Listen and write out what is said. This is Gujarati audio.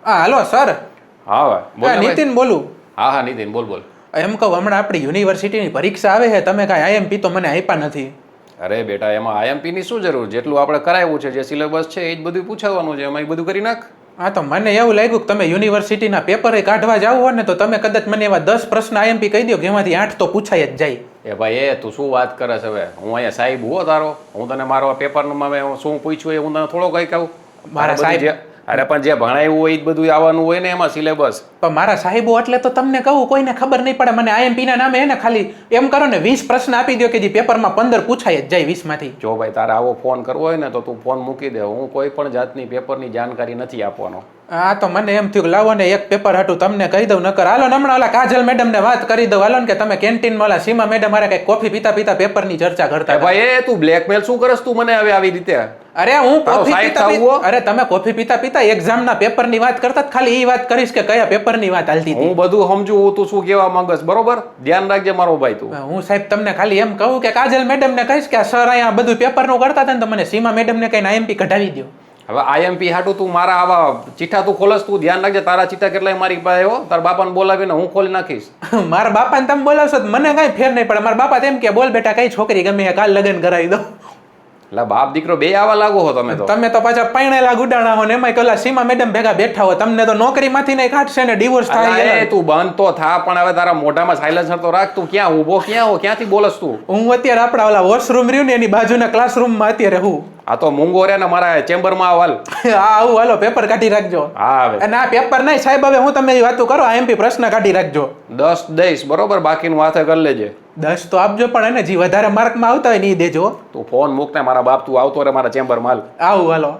હા હલો સર. હા ભાઈ બોલ ને ભાઈ. નીતિન બોલું. હા હા નીતિન બોલ બોલ. એમ કહું હમણાં આપણી યુનિવર્સિટીની પરીક્ષા આવે છે, તમે કાંઈ આઈએમપી તો મને આપ્યા નથી. અરે બેટા એમાં આઈએમપી ની શું જરૂર? જેટલું આપણે કરાવ્યું છે, જે સિલેબસ છે એ જ બધું પૂછાવાનું છે, એમાં એ બધું કરી નાખ. હા તો મને એવું લાગ્યું કે તમે યુનિવર્સિટીના પેપર કાઢવા જાવ હો ને, તો તમે કદાચ મને એવા 10 પ્રશ્ન આઈએમપી કહી દો કે એમાંથી 8 તો પૂછાય જ જાય. એ ભાઈ તું શું વાત કરે છે હવે? હું અહીંયા સાહેબ હો તારો, હું તને મારો પેપરનું મેં શું પૂછ્યું એ હું તને થોડો કઈ કહું. મારા સાહેબ અરે પણ જે ભણાવ્યું હોય એ જ બધું આવવાનું હોય ને એમાં સિલેબસ. પણ મારા સાહેબો એટલે તો તમને કહું, કોઈને ખબર નહીં પડે. મને આઈએમપી ના નામે ને ખાલી એમ કરો ને 20 પ્રશ્ન આપી દો કે જે પેપરમાં 15 પૂછાય જ જાય 20 માંથી. જો ભાઈ તારે આવો ફોન કરવો હોય ને તો તું ફોન મૂકી દે. હું કોઈ પણ જાતની પેપરની જાણકારી નથી આપવાનો. હા તો મને એમ થયું કે લાવો ને એક પેપર હાટું તમને કહી દઉં. નકર હાલો ને હમણાં ઓલા કાજલ મેડમ ને વાત કરી દઉં. હાલો ને કે તમે કેન્ટીનમાં ઓલા સીમા મેડમ મારે કઈ કોફી પીતા પીતા પેપરની ચર્ચા કરતા હતા. ભાઈ તું બ્લેકમેલ શું કરસ તું મને હવે આવી રીતે? અરે હું તારો કોફી સાહેબ પીતા થાવું હો? અરે તમે કોફી પીતા પીતા એક્ઝામના પેપરની વાત કરતા જ ખાલી એ વાત કરીશ કે કયા પેપરની વાત હાલતી હતી. હું બધું સમજુ તું શું કહેવા માંગસ, બરોબર? ધ્યાન રાખજે મારો ભાઈ તું. હું સાહેબ તમને ખાલી એમ કહું કે કાજલ મેડમ ને કહીશ કે સર અહીંયા બધું પેપરનું કરતા હતા ને, તો મને સીમા મેડમ ને કઈ આઈએમપી કઢાવી દો. હવે આઈએમપી હાટું તું મારા આવા ચીઠા તું ખોલસ, તું ધ્યાન રાખજે. તારા ચીઠા કેટલાય મારી પાસે હો, તારા બાપાને બોલાવીને હું ખોલી નાખીશ. મારા બાપાને તમે બોલાવશો તો મને કઈ ફેર નહીં પડે. મારા બાપા તેમ કે બોલ બેટા કઈ છોકરી ગમે એ કાલ લગ્ન કરાવી દો. એટલે બાપ દીકરો બે આવા લાગો હો તમે તો. તમે તો પાછા પૈણેલા ગુડાણા હો ને એમાં પેલા સીમા મેડમ ભેગા બેઠા હો. તમને તો નોકરીમાંથી નહીં કાઢશે ને ડિવોર્સ થાય. અલા, તું બંધ તો થા, પણ હવે તારા મોઢામાં સાયલેન્સર તો રાખ. તું ક્યાં ઊભો ક્યાં હો? ક્યાંથી બોલસ તું? હું અત્યારે આપણા ઓલા વોશરૂમ રહ્યું ને એની બાજુના ક્લાસરૂમમાં અત્યારે હું. આ તો મૂંગો રે ને મારા ચેમ્બરમાં આવલ. હા આવું હાલો પેપર કાઢી રાખજો. હા હવે અને આ પેપર નહીં સાહેબ, હવે હું તમે વાતો કરો આઈએમપી પ્રશ્ન કાઢી રાખજો. 10 દઈશ બરોબર, બાકીનું હાથે કરી લેજે. 10 તો આપજો, પણ એને જે વધારે માર્કમાં આવતા હોય ને એ દેજો. તું ફોન મૂક ને મારા બાપ, તું આવતો રે મારા ચેમ્બરમાં હાલ. આવું હાલો.